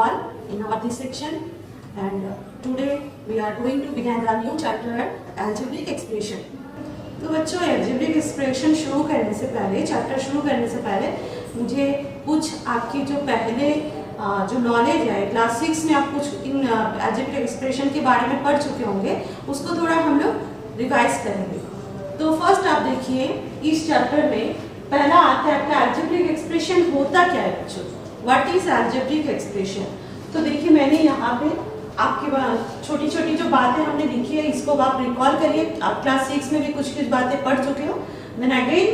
all in our this section, and today we are going to begin the new chapter algebraic expression. तो बच्चों algebraic expression शुरू करने से पहले, chapter शुरू करने से पहले मुझे कुछ आपकी जो पहले जो नॉलेज है क्लास 6 में आप कुछ इन algebraic expression के बारे में पढ़ चुके होंगे, उसको थोड़ा हम लोग रिवाइज करेंगे। तो फर्स्ट आप देखिए इस चैप्टर में पहला आता है आपका algebraic expression होता क्या है बच्चों, व्हाट इज algebraic expression। तो देखिए मैंने यहाँ पे आपके छोटी छोटी जो बातें हमने लिखी है इसको आप रिकॉल करिए। आप क्लास 6 में भी कुछ कुछ बातें पढ़ चुके हो, देन अगेन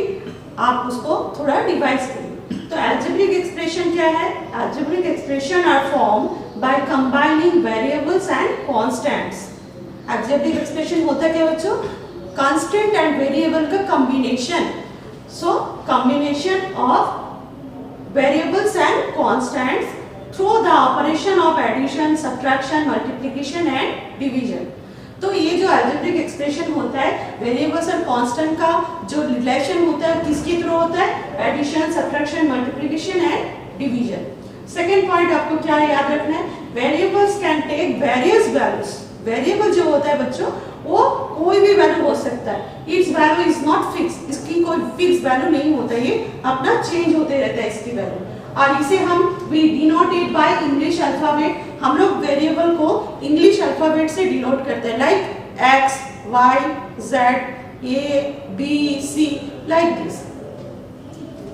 आप उसको थोड़ा रिवाइज करिए। तो algebraic expression क्या है? algebraic expression are formed by combining variables and constants। algebraic expression होता क्या बच्चों? constant and variable का combination। so combination of variables and constants through the operation of addition, subtraction, multiplication and division। तो ये जो algebraic expression होता है variables और constant का जो relation होता है किसके थ्रू होता है? addition, subtraction, multiplication and division। Second point आपको क्या याद रखना है? variables can take various values। Variable जो होता है बच्चों वो कोई भी वैल्यू हो सकता है, it's value is not fix, इसकी कोई फिक्स वैल्यू नहीं होता, ये अपना चेंज होते रहता है इसकी वैल्यू। और इसे हम we denoted by English alphabet, हम लोग वेरिएबल को इंग्लिश अल्फाबेट से डिनोट करते हैं, like X, Y, Z, A, B, C, like this.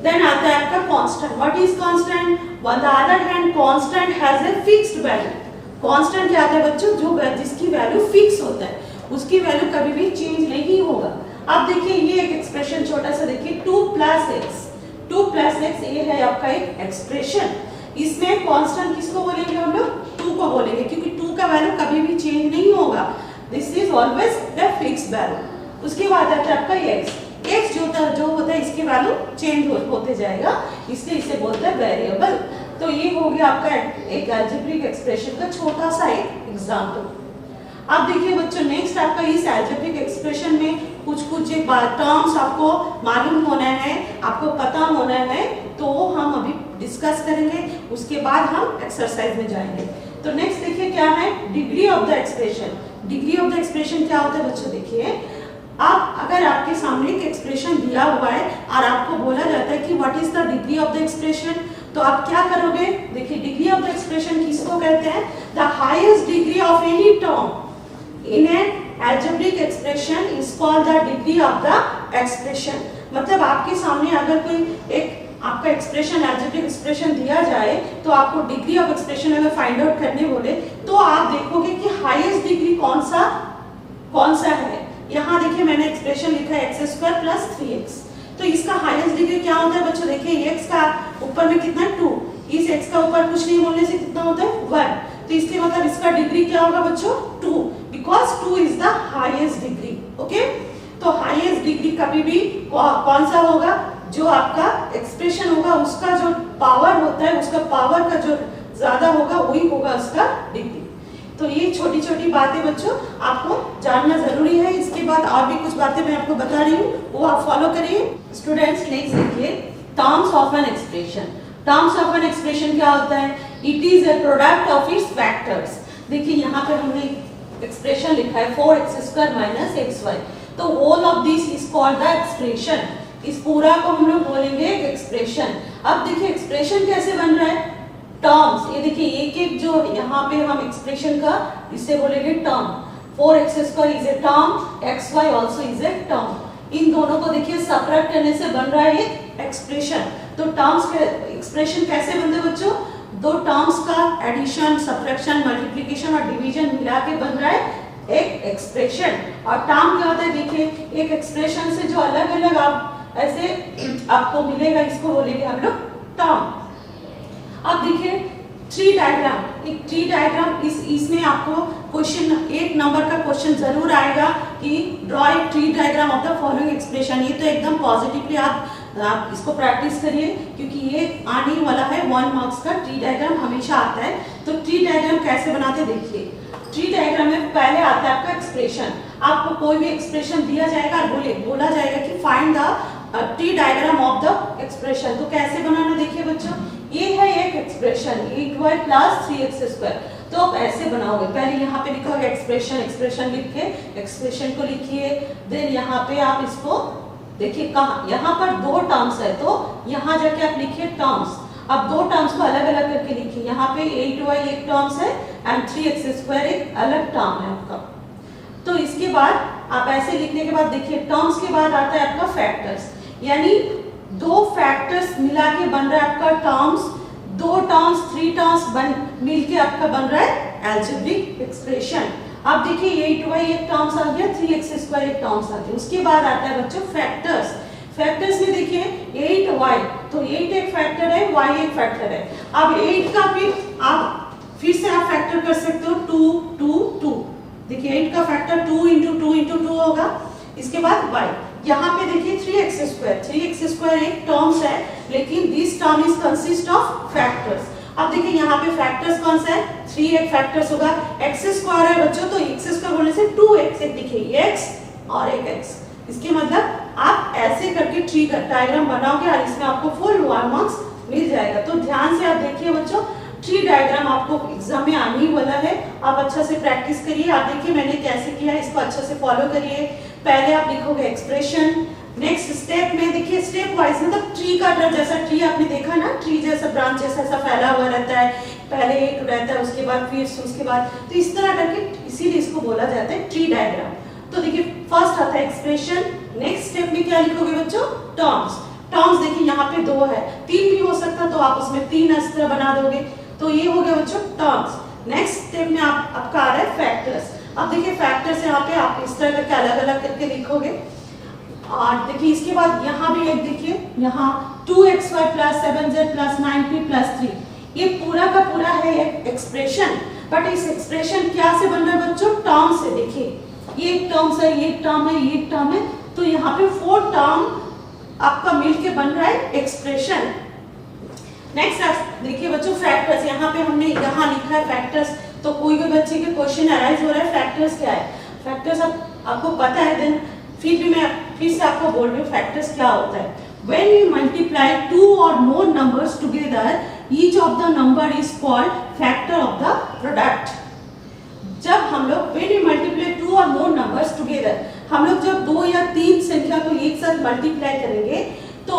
Then आता है आपका constant. What is constant? On the other hand constant has a fixed value. Constant क्या आता है बच्चों? जो जिसकी वैल्यू फिक्स होता है, उसकी वैल्यू कभी भी चेंज नहीं होगा। अब देखिए ये एक एक्सप्रेशन छोटा सा देखिए 2 + x, 2 + x ये है आपका एक एक्सप्रेशन। इसमें कांस्टेंट किसको बोलेंगे हम लोग? 2 को बोलेंगे, क्योंकि 2 का वैल्यू कभी भी चेंज नहीं होगा, this is always the fixed value. उसके बाद आता है आपका x, x जो होता है इसकी वैल्यू चेंज होते जाएगा, इसलिए इसे बोलते हैं वेरिएबल। तो ये हो गया आपका एक algebraic expression का छोटा सा एक एग्जांपल। अब देखिए बच्चों नेक्स्ट आपका इस algebraic expression में कुछ टर्म्स आपको मालूम होना है, आपको पता होना है, तो हम अभी डिस्कस करेंगे, उसके बाद हम एक्सरसाइज में जाएंगे। तो नेक्स्ट देखिए क्या है? Degree of the expression. Degree of the expression क्या होता है बच्चों? देखिए आप अगर आपके सामने एक एक्सप्रेशन दिया हुआ है और आपको बोला जाता है कि what is the degree of the expression, तो आप क्या करोगे? देखिए डिग्री ऑफ द एक्सप्रेशन किसको कहते हैं? The highest degree of any term in an algebraic expression is called the degree of the expression। मतलब आपके सामने अगर कोई एक आपका एक्सप्रेशन algebraic एक्सप्रेशन दिया जाए तो आपको डिग्री ऑफ एक्सप्रेशन अगर फाइंड आउट करने बोले तो आप देखोगे कि हाईएस्ट डिग्री कौन सा है। यहाँ देखिए मैंने एक्सप्रेशन लिखा है x² + 3x, तो इसका हाईएस्ट डिग्री क्या होता है बच्चों? देखिए x का ऊपर में कितना 2, इस x का ऊपर कुछ नहीं बोलने से कितना होता है 1, तो इसके मतलब इसका डिग्री क्या होगा बच्चों? 2, because 2 is the highest degree. Okay, तो हाईएस्ट डिग्री कभी भी कौन सा होगा? जो आपका एक्सप्रेशन होगा उसका जो पावर होता है, उसका पावर का जो ज्यादा होगा वही होगा उसका डिग्री। तो ये छोटी छोटी बातें बच्चों आपको जानना जरूरी है। इसके बाद और भी कुछ बातें मैं आपको बता रही हूँ, वो आप फॉलो करिए। स्टूडेंट्स नेक्स्ट देखिए terms of an expression. Terms of an expression क्या होता है? It is a product of its factors. देखिए यहाँ पे हमने एक्सप्रेशन लिखा है 4x² - xy, तो all of this is called the expression. इस पूरा को हम लोग बोलेंगे एक्सप्रेशन। अब देखिए एक्सप्रेशन कैसे बन रहा है? टर्म्स, ये देखिए एक जो यहाँ पे हम एक्सप्रेशन का इसे बोलेंगे term. 4x² is a term, xy also is a term. इन दोनों को देखिए सबट्रैक्ट करने से बन रहा है एक एक्सप्रेशन। तो टर्म्स के एक्सप्रेशन कैसे बनते हैं बच्चों? दो टर्म्स का एडिशन, सबट्रैक्शन, मल्टीप्लिकेशन और डिवीजन मिला के बन रहा है एक एक्सप्रेशन। और टर्म क्या होता है? देखिए एक एक्सप्रेशन से जो अलग अलग आप ऐसे आपको मिलेगा इसको बोलेंगे हम लोग टर्म। अब देखिए ट्री डायग्राम, एक ट्री डायग्राम, इसमें आपको क्वेश्चन 1 नंबर का क्वेश्चन जरूर आएगा कि draw a tree diagram of the following expression. ये तो एकदम पॉजिटिवली आप इसको प्रैक्टिस करिए, क्योंकि ये आने वाला है 1 मार्क्स का। ट्री डायग्राम हमेशा आता है, तो ट्री डायग्राम कैसे बनाते देखिए। ट्री डायग्राम में पहले आता है आपका एक्सप्रेशन। आपको कोई भी एक्सप्रेशन दिया जाएगा और बोला जाएगा कि find the tree diagram of the expression. तो कैसे बनाना देखिए बच्चों, ये है एक एक्सप्रेशन 8y प्लस 3x²। तो आप ऐसे बनाओगे, पहले यहाँ पे लिखोगे एक्सप्रेशन, एक्सप्रेशन लिख के एक्सप्रेशन को लिखिए, देन यहाँ पे आप इसको देखिए कहाँ, यहाँ पर दो टर्म्स है तो यहाँ जाके आप लिखिए टर्म्स। अब दो टर्म्स को अलग अलग करके लिखिए, यहाँ पे 8y एक टर्म्स है एंड 3x² एक अलग टर्म है आपका। तो इसके बाद आप ऐसे लिखने के बाद देखिए टर्म्स के बाद आता है आपका फैक्टर्स, यानी दो फैक्टर्स मिला के बन रहा है आपका टर्म्स, दो टर्म्स 3 टर्म्स मिलके आपका बन रहा है अलजेब्रिक एक्सप्रेशन। अब देखिए 8y एक टर्म्स आ गया, 3x² एक टर्म्स आ गया। उसके बाद आता है बच्चों फैक्टर्स। फैक्टर्स में देखिए 8y, तो 8 एक फैक्टर है, y एक फैक्टर है। अब 8 का फिर से आप फैक्टर कर सकते हो 2 2 2। देखिए 8 का फैक्टर 2 × 2 × 2 होगा। इसके बाद y, यहाँ पे देखिए 3x² एक टर्म्स है, लेकिन this term is consist of factors. अब देखिए यहाँ पे फैक्टर्स कौन सा है, 3 एक फैक्टर्स होगा, x² है बच्चों, तो x² बोलने से 2x, एक देखिए x और एक x। इसके मतलब आप ऐसे करके ट्री का डायग्राम बनाओगे और इसमें आपको फुल 1 मार्क्स मिल जाएगा। तो ध्यान से आप देखिए बच्चों, ट्री डायग्राम आपको एग्जाम में आने ही वाला है, आप अच्छा से प्रैक्टिस करिए। आप देखिए मैंने कैसे किया, इसको अच्छा से फॉलो करिए। पहले आप लिखोगे एक्सप्रेशन, नेक्स्ट स्टेप में देखिए स्टेप वाइज, मतलब ट्री का जैसा ट्री आपने देखा ना, ट्री जैसा ब्रांच जैसा ऐसा फैला हुआ रहता है, पहले एक रहता है उसके बाद फिर उसके बाद, तो इस तरह करके इसीलिए इसको बोला जाता है ट्री डायग्राम। तो देखिए फर्स्ट आता है एक्सप्रेशन, नेक्स्ट स्टेप में क्या लिखोगे बच्चों, टर्म्स। टर्म्स देखिए यहाँ पे 2 है, 3 भी हो सकता तो आप उसमें 3 इस तरह बना दोगे, तो ये हो गया बच्चों टर्म्स। नेक्स्ट स्टेप में आपका आ रहा है फैक्टर्स। अब देखिए फैक्टर्स यहाँ पे आप इस तरह करके अलग अलग करके लिखोगे। और देखिए इसके बाद यहाँ भी एक देखिए, यहाँ 2xy plus 7z plus 9p plus 3, ये पूरा का पूरा है एक एक्सप्रेशन। बट इस एक्सप्रेशन क्या से बन रहा है बच्चों, टर्म से। देखिए ये एक टर्म्स है, ये एक टर्म है, ये एक टर्म है, तो यहाँ पे 4 टर्म आपका मिलके बन रहा है एक्सप्रेशन। नेक्स्ट देखिए बच्चों फैक्टर्स, यहाँ पे हमने यहाँ लिखा है फैक्टर्स, तो कोई भी बच्चे के क्वेश्चन अराइज हो रहा है फैक्टर्स क्या है, फैक्टर्स आपको पता है, देन फिर भी मैं फिर से आपको बोल रही हूँ फैक्टर्स क्या होता है। When we multiply 2 or more numbers together, each of the number is called factor of the product. जब हम लोग when we multiply 2 or more numbers together, हम लोग जब 2 या 3 संख्या को एक साथ मल्टीप्लाई करेंगे तो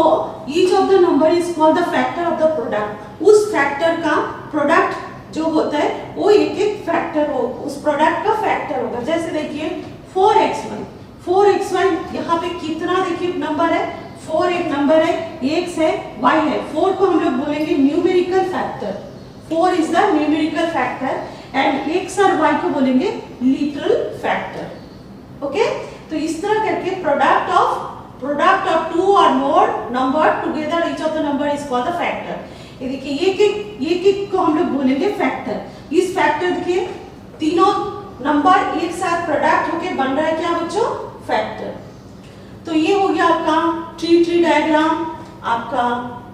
each of the number is called the factor of the product. उस फैक्टर का प्रोडक्ट जो होता है वो एक एक फैक्टर हो, उस प्रोडक्ट का फैक्टर होगा। जैसे देखिए 4xy, यहाँ पे कितना देखिए नंबर है, 4 एक नंबर है, x है, y है। 4 को हम लोग बोलेंगे numerical factor, 4 is the numerical factor, and x और y को बोलेंगे लिटरल फैक्टर। ओके, तो इस तरह करके प्रोडक्ट ऑफ 2 और मोर number together, each of the number is called the factor. ये देखिए एक को हम लोग बोलेंगे फैक्टर। इस फैक्टर देखिए तीनों नंबर एक साथ प्रोडक्ट होके बन रहा है क्या बच्चों, फैक्टर। तो ये हो गया आपका ट्री डायग्राम। आपका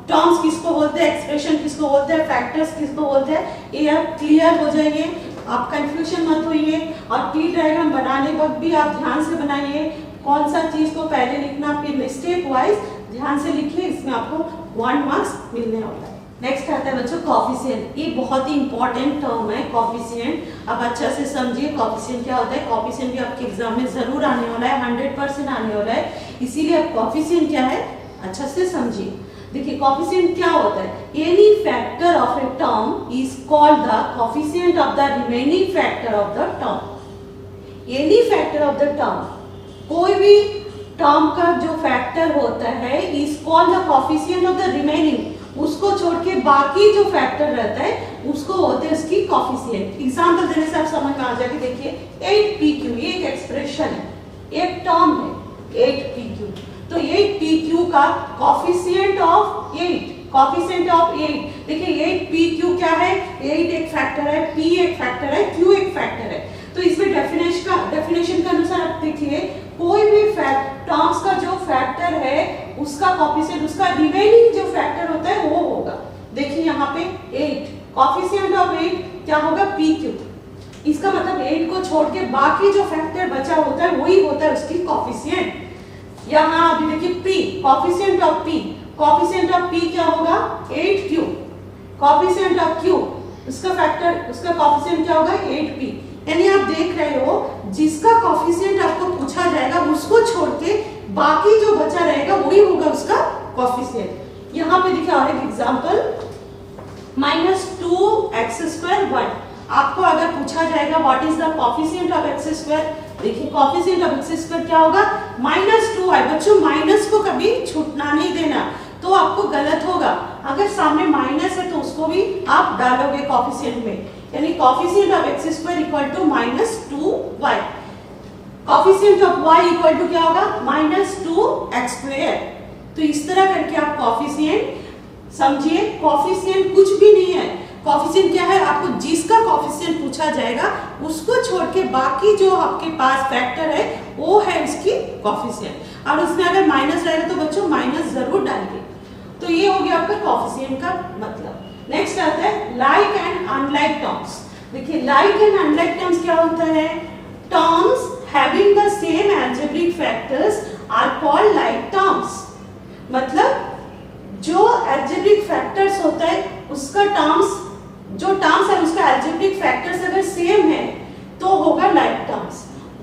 टर्म्स किसको बोलते हैं, एक्सप्रेशन किसको बोलते हैं, फैक्टर्स किसको बोलते हैं, ये आप क्लियर हो जाइए, आप कंफ्यूजन मत होइए। और ट्री डायग्राम बनाने वक्त भी आप ध्यान से बनाइए, कौन सा चीज को पहले लिखना, फिर स्टेप वाइज ध्यान से लिखिए, इसमें आपको 1 मार्क्स मिलने वाला है। नेक्स्ट आता है बच्चों कॉफिशिएंट। ये बहुत ही इंपॉर्टेंट टर्म है कॉफिशिएंट। अब अच्छा से समझिए कॉफिशिएंट क्या होता है। कॉफिशिएंट भी आपके एग्जाम में जरूर आने वाला है, 100% आने वाला है, इसीलिए आप कॉफिशिएंट क्या है अच्छा से समझिए। देखिए कॉफिशिएंट क्या होता है, any factor of a term is called the coefficient of the remaining factor of the term. Any factor of the term, कोई भी टर्म का जो फैक्टर होता है is called the coefficient of the remaining, उसको छोड़ के बाकी जो फैक्टर रहता है उसको होते हैं उसकी कॉफिशिएंट। एग्जांपल देने से आप समझ में आ जाएगी। देखिए 8pq, ये एक एक्सप्रेशन है, एक टर्म है 8pq, तो 8pq का कॉफिशिएंट ऑफ 8, देखिए 8pq क्या है, 8 एक फैक्टर है, p एक फैक्टर है, q एक फैक्टर है। तो इसमें डेफिनेशन के अनुसार आप देखिए कोई भी टर्म्स का जो फैक्टर है उसका कॉफिशिएंट, उसका रिमेनिंग जो फैक्टर होता है वो होगा। देखिए यहाँ पे 8, कॉफिशिएंट ऑफ 8 क्या होगा, pq। इसका मतलब 8 को छोड़ के बाकी जो फैक्टर बचा होता है वही होता है उसकी कॉफिशिएंट। यहाँ अभी देखिए p, कॉफिशिएंट ऑफ p क्या होगा, 8q। कोफिशिएंट ऑफ क्यू, उसका फैक्टर, उसका कोफिशिएंट क्या होगा 8p। यानी आप देख रहे हो जिसका कोफिशिएंट आपको पूछा जाएगा उसको छोड़ के बाकी जो बचा रहेगा वही होगा उसका कोफिशिएंट। यहाँ पे देखिए और एक एग्जांपल, -2x² 1। आपको अगर पूछा जाएगा what is the coefficient of x², देखिए कोफिशिएंट ऑफ x² क्या होगा -2 है। बच्चों माइनस को कभी छूटना नहीं देना, तो आपको गलत होगा। अगर सामने माइनस है तो उसको भी आप डालोगे कोफिशिएंट में, यानी coefficient of x² equal to -2y। Coefficient of y equal to क्या होगा -2x²। तो इस तरह करके आप कोफिशिएंट समझिए। कोफिशिएंट कुछ भी नहीं है, कोफिशिएंट क्या है, आपको जिसका कोफिशिएंट पूछा जाएगा उसको छोड़ के बाकी जो आपके पास फैक्टर है वो है उसकी कोफिशिएंट। और उसमें अगर माइनस रहेगा तो बच्चों माइनस जरूर डालिए। तो ये हो गया आपका कोफिशिएंट का मतलब। नेक्स्ट आता है लाइक एंड अनलाइक टर्म्स। देखिए लाइक एंड अनलाइक टर्म्स क्या होता है, terms having the same algebraic factors are called like terms. मतलब जो अलजेब्रिक फैक्टर्स होता है उसका टर्म्स, जो टर्म्स है उसका अलजेब्रिक फैक्टर्स अगर सेम है तो होगा like terms.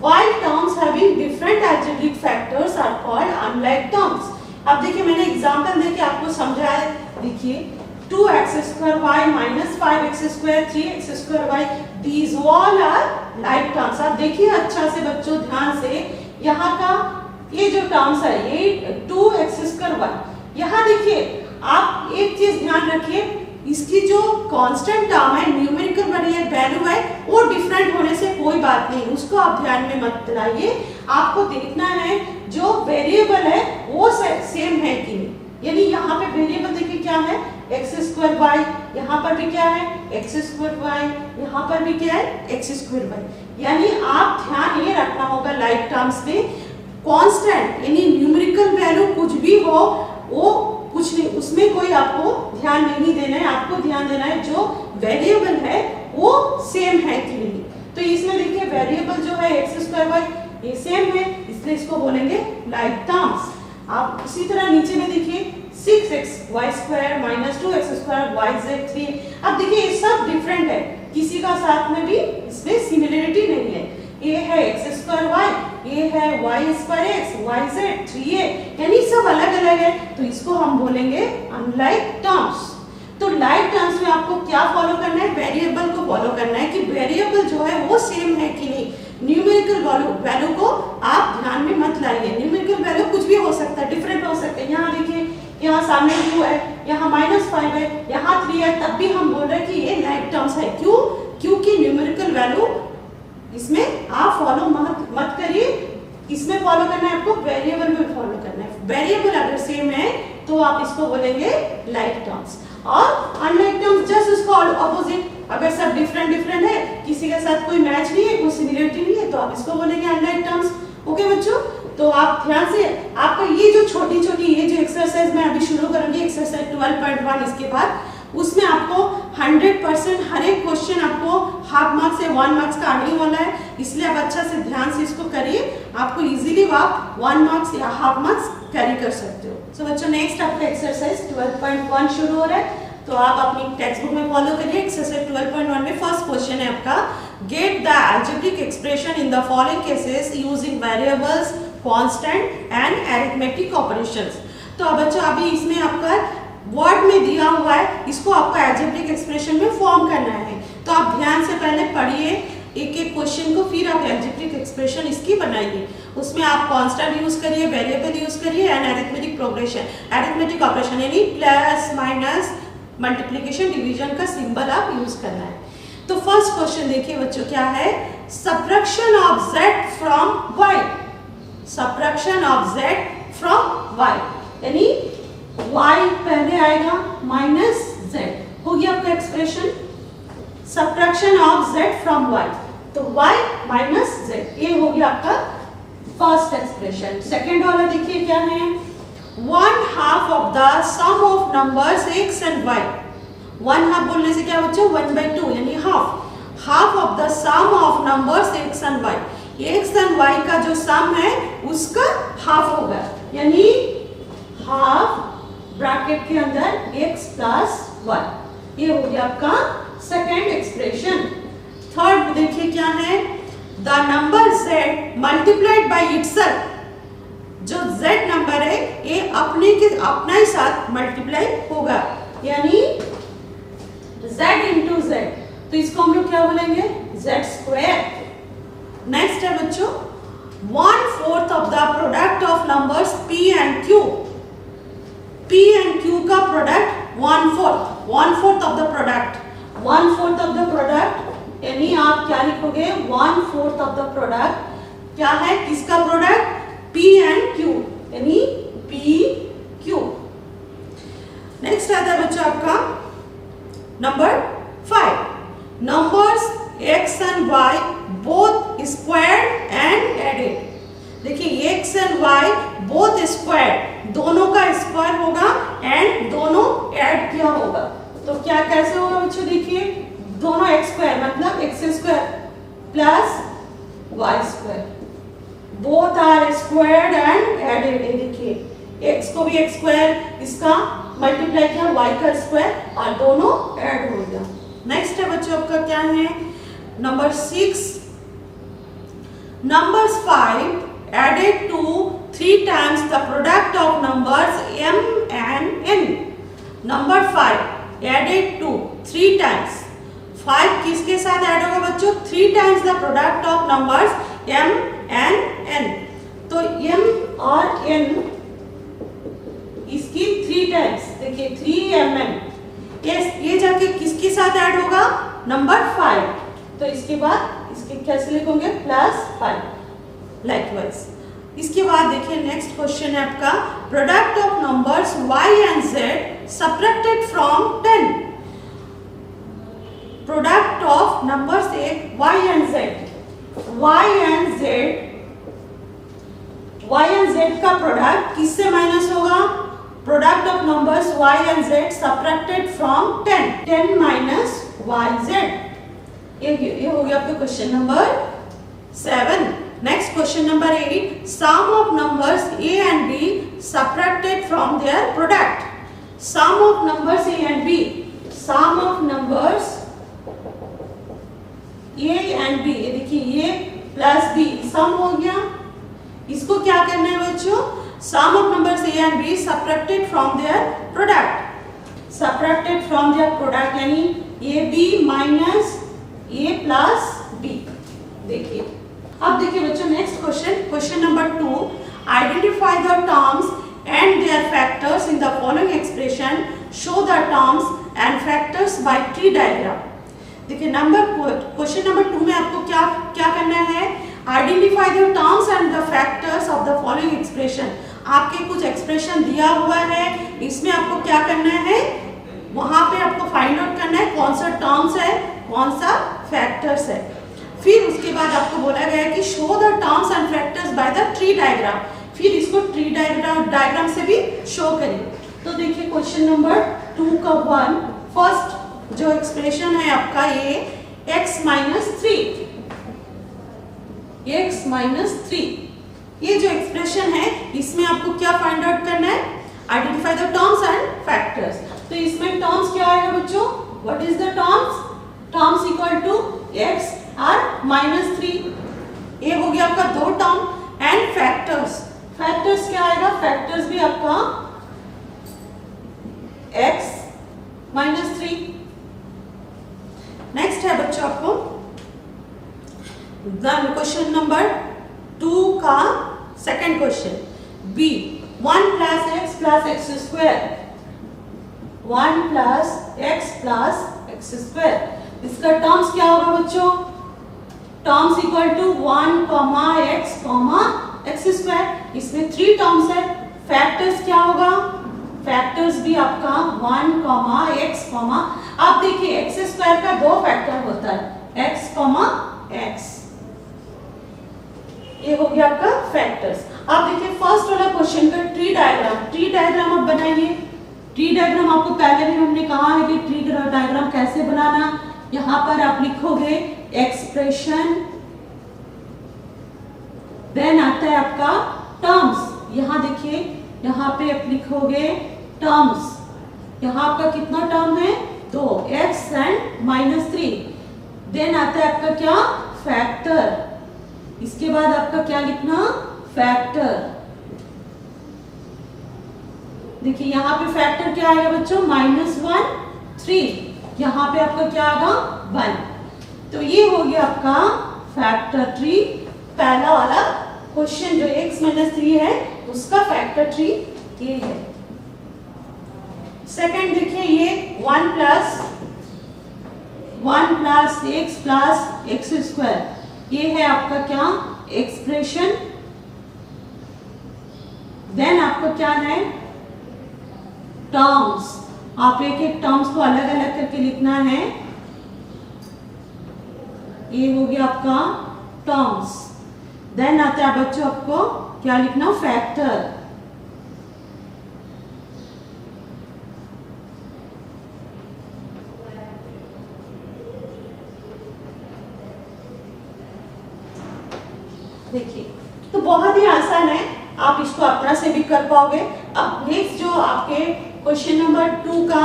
While terms having different algebraic factors are called unlike terms। अब देखिए मैंने एग्जांपल देके आपको समझाया। देखिए 2x² -5x², 3x², these all are like terms। आप देखिए अच्छा से बच्चों ध्यान से, यहाँ का ये जो टर्म्स है ये 2x², यहाँ देखिए आप एक चीज ध्यान रखिए, इसकी जो कांस्टेंट टर्म है न्यूमेरिकल वैल्यू है वो डिफरेंट होने से कोई बात नहीं, उसको आप ध्यान में मत लाइए। आपको देखना है जो वेरिएबल है वो सेम है कि नहीं। यानी यहाँ पे वेरिएबल देखिए क्या है x²y, यहाँ पर भी क्या है x²y, यहाँ पर भी क्या है x²y। यानी आप ध्यान ये रखना होगा लाइक टर्म्स में कांस्टेंट यानी न्यूमेरिकल वैल्यू कुछ भी हो वो कुछ नहीं, उसमें कोई आपको ध्यान नहीं देना है। आपको ध्यान देना है जो वेरिएबल है वो सेम है कि नहीं। तो इसमें देखिए वेरिएबल जो है x²y ये सेम है, इसलिए इसको बोलेंगे लाइक टर्म्स। आप इसी तरह नीचे में देखिए 6xy² -2x² yz3। अब देखिए ये सब डिफरेंट है, किसी का साथ में भी इसमें सिमिलरिटी नहीं है। ये है x²y, ये है y²x, yz 3a, यानी सब अलग अलग है, तो इसको हम बोलेंगे अनलाइक टर्म्स। तो लाइक टर्म्स में आपको क्या फॉलो करना है, वेरिएबल को फॉलो करना है कि वेरिएबल जो है वो सेम है कि नहीं। न्यूमेरिकल वैल्यू को आप ध्यान में मत लाइए, न्यूमेरिकल वैल्यू कुछ भी हो सकता है, डिफरेंट हो सकते हैं। यहाँ देखिए यहाँ सामने 2 है, यहाँ -5 है, यहाँ 3 है, तब भी हम बोल रहे हैं कि ये लाइक टर्म्स है। क्यों? क्योंकि न्यूमेरिकल वैल्यू इसमें आप फॉलो मत करिए, इसमें फॉलो करना है आपको, वेरिएबल में फॉलो करना है। वेरिएबल अगर सेम है तो आप इसको बोलेंगे लाइक टर्म्स, और अनलाइक टर्म्स जस्ट उसको ऑपोजिट। अगर सब डिफरेंट है, किसी के साथ कोई मैच नहीं है, कोई सिमिलरिटी नहीं है, तो आप इसको बोलेंगे अनलाइक टर्म्स। ओके बच्चों, तो आप ध्यान से आपको ये जो छोटी ये जो एक्सरसाइज मैं अभी शुरू करूंगी, एक्सरसाइज 12.1, इसके बाद उसमें आपको 100% हर एक क्वेश्चन आपको हाफ मार्क्स या 1 मार्क्स का आने वाला है, इसलिए आप अच्छा से ध्यान से इसको करिए। आपको इजीली आप 1 मार्क्स या हाफ मार्क्स कैरी कर सकते हो। सो बच्चों नेक्स्ट आपका एक्सरसाइज 12.1 शुरू हो रहा है, तो आप अपनी टेक्स्ट बुक में फॉलो करिए। एक्सरसाइज 12.1 में फर्स्ट क्वेश्चन है आपका, get the algebraic expression in the following cases using variables, constant and arithmetic operations. तो अब बच्चों अभी इसमें आपका वर्ड में दिया हुआ है, इसको आपको अलजेब्रिक एक्सप्रेशन में फॉर्म करना है। तो आप ध्यान से पहले पढ़िए एक क्वेश्चन को, फिर आप अलजेब्रिक एक्सप्रेशन इसकी बनाइए। उसमें आप कांस्टेंट यूज करिए, वेरिएबल यूज करिए and arithmetic progression, arithmetic operation यानी प्लस माइनस मल्टीप्लिकेशन डिवीजन का सिंबल आप यूज करना है। तो फर्स्ट क्वेश्चन देखिए बच्चों क्या है, subtraction of z from y, subtraction of z from y, यानी y पहले आएगा माइनस z, हो गया आपका expression subtraction of z from y, तो y माइनस z, ये हो गया आपका फर्स्ट एक्सप्रेशन। सेकेंड वाला देखिए क्या है, 1/2 of the sum of numbers x and y। 1/2 बोलने से क्या बच्चों 1/2 यानी half of the sum of numbers x and y। x and y का जो सम है उसका हाफ होगा, यानी हाफ ब्रैकेट के अंदर x + 1। ये हो गया आपका सेकेंड एक्सप्रेशन। थर्ड देखिए क्या है, the number z multiplied by itself, जो z नंबर है ये अपना ही साथ मल्टीप्लाई होगा, यानी z इंटू z, तो इसको हम लोग क्या बोलेंगे, z स्क्वायर। नेक्स्ट है बच्चों 1/4 of the product of numbers p and q। p and q का product 1/4 of the product, 1/4 of the product, यानी आप क्या लिखोगे 1/4 ऑफ द प्रोडक्ट क्या है, किसका प्रोडक्ट, p एंड q, यानी p q। नेक्स्ट आता है बच्चों आपका number 5, numbers x and y both squared and added. देखिए x and y both squared, दोनों का स्क्वायर होगा एंड दोनों ऐड किया होगा, तो क्या कैसे होगा बच्चों, देखिए दोनों x स्क्वायर मतलब x square plus y square, both are squared and added. देखिए x को भी x स्क्वायर इसका मल्टीप्लाई किया y का स्क्वायर और दोनों ऐड हो गया। नेक्स्ट है बच्चों आपका क्या है number 6, numbers 5 added to 3 times the product of numbers m and n। number 5 added to 3 times, 5 किसके साथ ऐड होगा बच्चों, 3 times the product of numbers m and n। तो m और n इसकी 3 times, देखिए 3mn, ये जाके किसके साथ ऐड होगा, नंबर 5, तो इसके बाद इसके कैसे लिखोगे +5 लाइकवाइज। इसके बाद देखिए नेक्स्ट क्वेश्चन है आपका product of numbers y and z subtracted from 10। Product of numbers y and z का प्रोडक्ट किससे माइनस होगा, product of numbers y and z subtracted from 10 minus yz। ये हो गया आपका question number 7। Next question number 8, sum of numbers a and b subtracted from their product. Sum of numbers a and b, sum of numbers a and b, ये देखिए a plus b सम हो गया, इसको क्या करना है बच्चों, sum of numbers a and b subtracted from their product, subtracted from their product यानी ab minus a plus b। देखिए अब देखिए बच्चों next question number 2, identify the terms and their factors in the following expression, show the terms and factors by tree diagram. देखिए question number 2 में आपको क्या करना है, identify the terms and the factors of the following expression. आपके कुछ expression दिया हुआ है, इसमें आपको क्या करना है, वहां पे आपको फाइंड आउट करना है कौन सा टर्म्स है, कौन सा फैक्टर्स है। फिर उसके बाद आपको बोला गया है कि show the terms and factors by the tree diagram, फिर इसको ट्री डायग्राम से भी शो करें। तो देखिए क्वेश्चन नंबर 2 का 1, फर्स्ट जो एक्सप्रेशन है आपका ये x माइनस 3, ये जो एक्सप्रेशन है इसमें आपको क्या फाइंड आउट करना है, identify the terms and factors. तो इसमें टर्म्स क्या आएगा बच्चों, what is the terms equal to x और -3, ये हो गया आपका 2 टर्म एंड फैक्टर्स क्या आएगा, फैक्टर्स भी आपका x -3। नेक्स्ट है बच्चों आपको क्वेश्चन नंबर 2 का second question, b 1 plus x plus X square, 1 plus x plus X square, इसका टर्म्स क्या होगा बच्चों, terms equal to 1 x square, इसमें 3 टर्म्स है। फैक्टर्स क्या होगा, फैक्टर्स भी आपका 1 x, आप देखिए x स्क्वायर का 2 फैक्टर होता है x, ये हो गया आपका फैक्टर्स। आप देखिए फर्स्ट वाला क्वेश्चन का ट्री डायग्राम आप बनाइए। ट्री डायग्राम आपको पहले भी हमने कहा है कि ट्री डायग्राम कैसे बनाना, यहाँ पर आप लिखोगे एक्सप्रेशन, देन आता है आपका टर्म्स, यहाँ देखिए यहाँ पे आप लिखोगे टर्म्स, यहाँ आपका कितना टर्म है 2 x एंड -3। देन आता है आपका क्या, फैक्टर। इसके बाद आपका क्या लिखना, फैक्टर। देखिए यहाँ पे फैक्टर क्या आएगा बच्चों, -1 3। यहाँ पे आपका क्या आएगा, 1। तो ये हो गया आपका फैक्टर ट्री। पहला वाला क्वेश्चन जो x - 3 है उसका फैक्टर ट्री ये है। सेकंड देखिए ये 1 प्लस x स्क्वायर, ये है आपका क्या, एक्सप्रेशन। देन आपका क्या है, टर्म्स। आप एक एक टर्म्स को अलग अलग करके लिखना है। ये हो गया आपका टर्म्स। देन आता है बच्चों आपको क्या लिखना, फैक्टर। देखिए तो बहुत ही आसान है, आप इसको अपना से भी कर पाओगे। अब नेक्स्ट जो आपके क्वेश्चन नंबर 2 का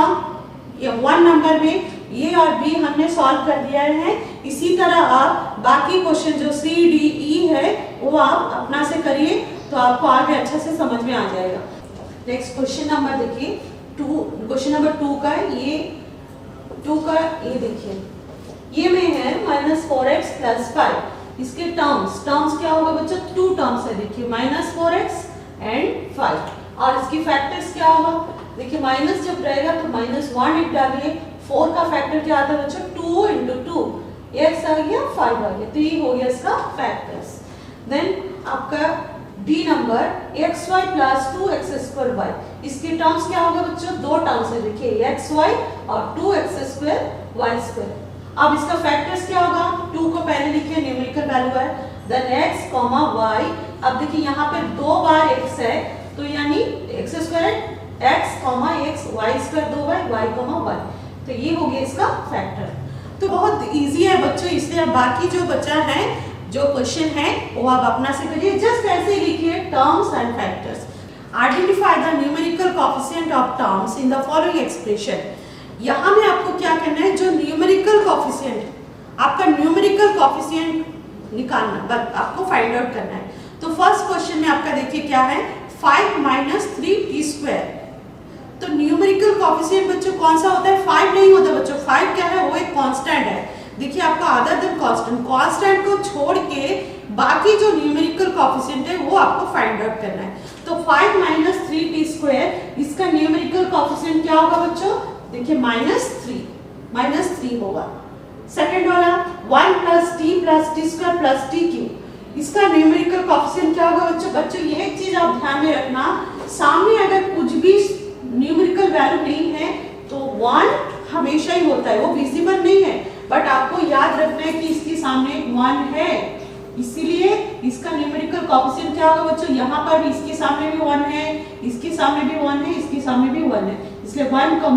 या 1 नंबर में ये और बी हमने सॉल्व कर दिया है। इसी तरह आप बाकी क्वेश्चन जो सी डी ई है वो आप अपना से करिए, तो आपको आगे अच्छा से समझ में आ जाएगा। नेक्स्ट क्वेश्चन नंबर देखिए क्वेश्चन नंबर 2 का ये 2 का ये देखिए, ये में है -4x + 5। इसके टर्म्स क्या होगा बच्चों, 2 टर्म्स है। देखिए -4x एंड 5। और इसकी फैक्टर्स क्या होगा, देखिए माइनस जब रहेगा तो -1 डालिए। 4 का फैक्टर क्या आता है बच्चों, 2 × 2 x आ गया, 5 आ गया। तो ये हो गया इसका फैक्टर्स। देन आपका D number xy + 2x² y। इसके टर्म्स क्या होगा बच्चों, 2 टर्म्स है। देखिए xy और 2x² y²। अब इसका फैक्टर्स क्या होगा, 2 को पहले लिखिए, न्यूमेरिकल वैल्यू है। Then x, y। अब देखिए यहाँ पे 2 बार x है, तो यानी x² x, x, y² 2 बार y, 1। तो ये हो गया इसका फैक्टर। तो बहुत इजी है बच्चों, इसलिए अब बाकी जो बचा है जो क्वेश्चन है वो आप अपना से करिए। जस्ट ऐसे ही लिखिए, terms and factors. Identify the numerical coefficient of terms in the following expression. यहाँ में आपको क्या करना है, जो न्यूमेरिकल कोएफिशिएंट, आपका न्यूमेरिकल कोएफिशिएंट निकालना, बस आपको फाइंड आउट करना है। तो फर्स्ट क्वेश्चन में आपका देखिए क्या है, 5 - 3t²। तो न्यूमेरिकल कोएफिशिएंट बच्चों कौन सा होता है, 5 नहीं होता बच्चों। 5 क्या है, वो एक कांस्टेंट है। देखिए आपका अदर देन कांस्टेंट को छोड़ के बाकी जो न्यूमेरिकल कोएफिशिएंट है वो आपको फाइंड आउट करना है। तो 5 - 3t², इसका न्यूमेरिकल कोएफिशिएंट क्या होगा बच्चों, देखिए -3 होगा। सेकंड वाला 1 + t + t² + tq, इसका न्यूमेरिकल कोएफिशिएंट क्या होगा बच्चों ये एक चीज आप ध्यान में रखना, सामने अगर कुछ भी न्यूमेरिकल वैल्यू नहीं है तो 1 हमेशा ही होता है, वो विजिबल नहीं है, बट आपको याद रखना है कि इसके सामने 1 है, इसीलिए इसका न्यूमेरिकल कोएफिशिएंट क्या होगा बच्चों, यहाँ पर भी इसके सामने भी 1 है, इसके सामने भी 1 है, इसके सामने भी 1 है, इसलिए 1, 1,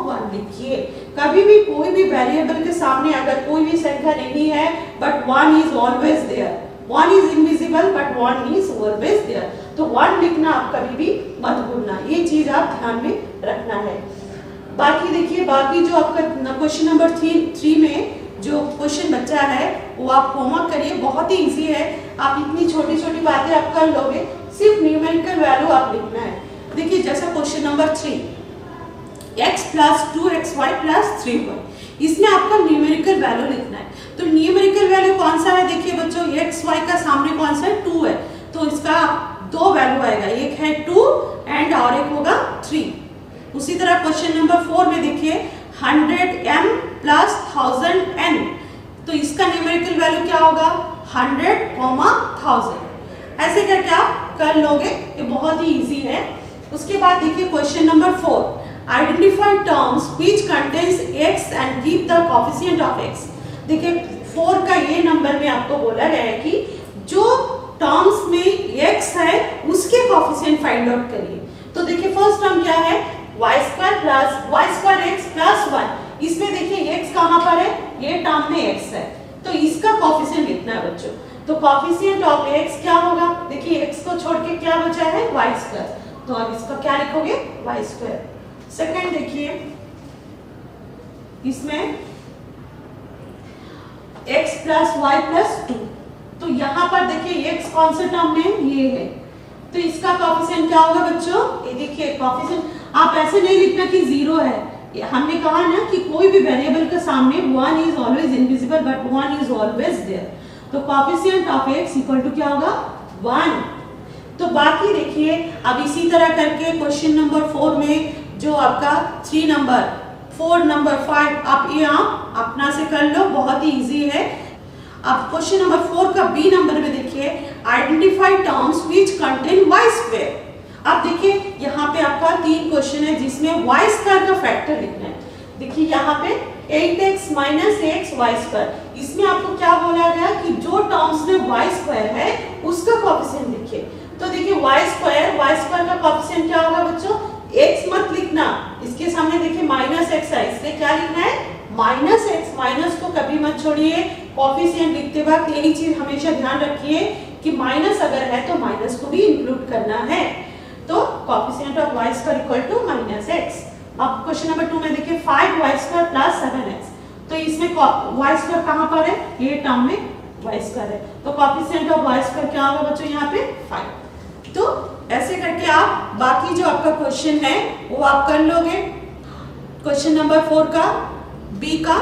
1 लिखिए। कभी भी कोई भी वेरिएबल के सामने अगर कोई भी संख्या नहीं है but 1 is always there, 1 is invisible but 1 is always there, तो 1 लिखना आप कभी भी मत भूलना, ये चीज आप ध्यान में रखना है। बाकी देखिए, बाकी जो आपका क्वेश्चन नंबर 3 में जो क्वेश्चन बचा है वो आप होमवर्क करिए, बहुत ही इजी है। आप इतनी छोटी छोटी बातें आप कर लोगे, सिर्फ न्यूमेरिकल वैल्यू आप लिखना है। देखिए जैसा question number 3, x + 2xy + 3y, इसमें आपका न्यूमेरिकल वैल्यू लिखना है। तो न्यूमेरिकल वैल्यू कौन सा है, देखिए बच्चों xy का सामने कौन सा है, 2 है, तो इसका 2 वैल्यू आएगा, एक है 2 एंड और एक होगा 3। उसी तरह क्वेश्चन नंबर 4 में देखिए 100m + 1000n, तो इसका न्यूमेरिकल वैल्यू क्या होगा, 100, 1000। ऐसे करके आप कर लोगे, ये बहुत ही इजी है। उसके बाद देखिए question number 4, identify terms which contains x and give the coefficient of x। देखिए 4 का ये नंबर में आपको बोला गया है कि जो टर्म्स में x है उसके कोएफिशिएंट फाइंड आउट करिए। तो देखिए फर्स्ट टर्म क्या है, y² x + 1, इसमें देखिए x कहाँ पर है, ये टर्म में x है, तो इसका कोएफिशिएंट लिखना है बच्चों। तो कोएफिशिएंट ऑफ x क्या होगा, देखिए x को छोड़ के क्या बचा है, y², तो अब इसका क्या लिखोगे, y²। सेकंड देखिए इसमें x प्लस वाई प्लस 2। तो यहाँ पर देखिए x कौन सा टर्म में ये है, तो इसका कोएफिशिएंट क्या होगा बच्चों, ये देखिए कोएफिशिएंट आप ऐसे नहीं लिखना कि 0 है। हमने कहा ना कि कोई भी वेरिएबल के सामने 1 is always invisible but 1 is always there. तो coefficient of x equal to क्या होगा 1। तो बाकी देखिए अब इसी तरह करके क्वेश्चन नंबर 4 में जो आपका 3 नंबर 4 नंबर 5 आप ये आप अपना से कर लो, बहुत ही इजी है। अब क्वेश्चन नंबर 4 का बी नंबर में देखिए identify terms which contain y square. अब देखिए यहाँ पे आपका 3 क्वेश्चन है जिसमें y स्क्वायर का फैक्टर लिखना है। देखिए यहाँ पे 8x minus x y square, इसमें आपको क्या बोला गया कि जो टर्म्स में y स्क्वायर है उसका कोएफिशिएंट लिखिए। तो देखिए y स्क्वायर का कोएफिशिएंट क्या होगा बच्चों, x मत लिखना, इसके सामने देखिए माइनस x है, इसलिए क्या लिखना है माइनस x। माइनस को कभी मत छोड़िए, कोएफिशिएंट लिखते वक्त यही चीज हमेशा ध्यान रखिए कि माइनस अगर है तो माइनस को भी इंक्लूड करना है। तो coefficient of y square equal to minus x। अब क्वेश्चन नंबर 2 में देखिए 5y स्क्वायर प्लस 7x, तो इसमें y स्क्वायर कहाँ पर है, ये टर्म में y स्क्वायर है, तो कोएफिशिएंट ऑफ y स्क्वायर क्या होगा बच्चों यहाँ पे 5। तो ऐसे करके आप बाकी जो आपका क्वेश्चन है वो आप कर लोगे। क्वेश्चन नंबर 4 का बी का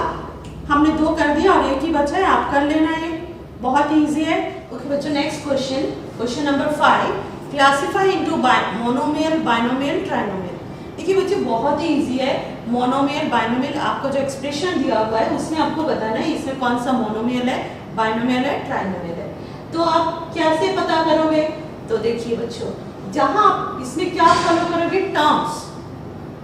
हमने 2 कर दिया और एक ही बचा है, आप कर लेना, ये बहुत ही इजी है। ओके बच्चों, next question, question number 5, classify into monomial, binomial, trinomial. देखिए बच्चों बहुत ही इजी है। मोनोमियल बाइनोमियल आपको जो एक्सप्रेशन दिया हुआ है उसमें आपको बताना है इसमें कौन सा मोनोमियल है, बाइनोमियल है, ट्राइनोमियल है। तो आप कैसे पता करोगे, तो देखिए बच्चों जहां आप इसमें क्या फॉलो करोगे,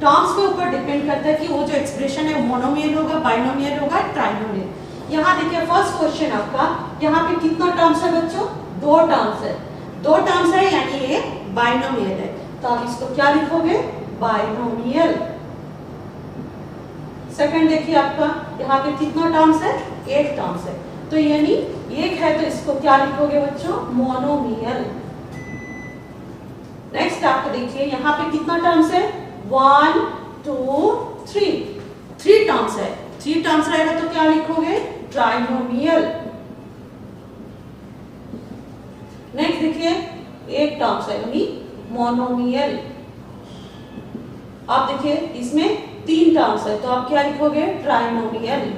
टर्म्स के ऊपर डिपेंड करता है कि वो जो एक्सप्रेशन है मोनोमियल होगा, बाइनोमियल होगा, ट्राइनोमियल। यहाँ देखिए फर्स्ट क्वेश्चन आपका, यहाँ पे कितना टर्म्स है बच्चों, 2 टर्म्स है, 2 टर्म्स है यानी ये बाइनोमियल है। तो आप इसको क्या लिखोगे, बाइनोमियल। सेकंड देखिए आपका यहाँ पे कितना टर्म्स है, 1 टर्म्स है, तो यानी 1 है तो इसको क्या लिखोगे बच्चों, मोनोमियल। नेक्स्ट आपको देखिए यहाँ पे कितना टर्म्स है, 1 2 3 टर्म्स है, 3 टर्म्स रहेगा तो क्या लिखोगे, ट्राइनोमियल। नेक्स्ट देखिए 1 टर्म्स है यानी मोनोमियल। आप देखिए इसमें 3 टर्म्स है तो आप क्या लिखोगे, ट्राइनोमियल।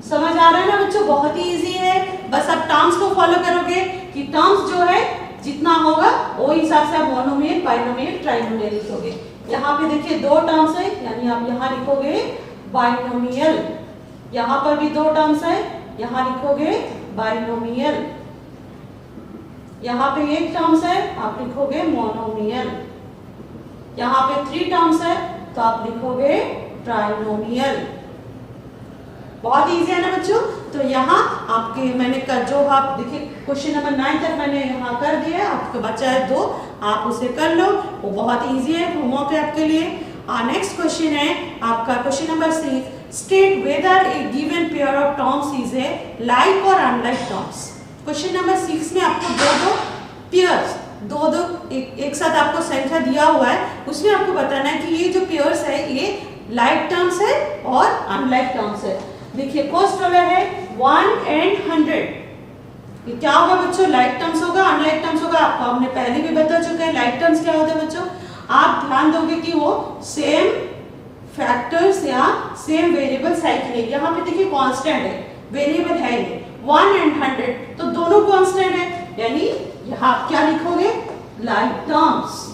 समझ आ रहा है ना बच्चों, बहुत ही इजी है, बस आप टर्म्स को फॉलो करोगे कि टर्म्स जो है जितना होगा वो हिसाब से आप मोनोमियल, बाइनोमियल, ट्राइनोमियल लिखोगे। यहाँ पे देखिए 2 टर्म्स है यानी आप यहाँ लिखोगे बाइनोमियल, यहाँ पर भी 2 टर्म्स है, यहाँ लिखोगे बाइनोमियल, यहाँ पे 1 टर्म्स है आप लिखोगे मोनोमियल, यहाँ पे 3 टर्म्स है तो आप लिखोगे ट्राइनोमियल। बहुत इजी है ना बच्चों। तो यहाँ आपके मैंने कर जो आप देखिए क्वेश्चन नंबर 9 तक मैंने यहाँ कर दिया है, आपका बचा है 2, आप उसे कर लो, वो बहुत इजी है, होमवर्क है आपके लिए। नेक्स्ट क्वेश्चन है आपका question number 6, state whether A given pair of terms is a like और अनलाइक टर्म्स। क्वेश्चन नंबर 6 में आपको 2 पेयर्स, 2 एक साथ आपको संख्या दिया हुआ है, उसमें आपको बताना है कि ये जो पेयर्स है ये लाइक टर्म्स है और अनलाइक टर्म्स है। देखिए फर्स्ट वाला है 1 and 100, ये क्या होगा बच्चों, लाइक टर्म्स होगा, अनलाइक टर्म्स होगा। आपको हमने पहले भी बता चुका है लाइक टर्म्स क्या होता है बच्चों, आप ध्यान दोगे कि वो सेम फैक्टर्स या सेम वेरिएबल्स है कि नहीं। यहाँ पे देखिए कांस्टेंट है, वेरिएबल है ये 1 and 100, तो दोनों कांस्टेंट है यानी यहाँ आप क्या लिखोगे, लाइक टर्म्स।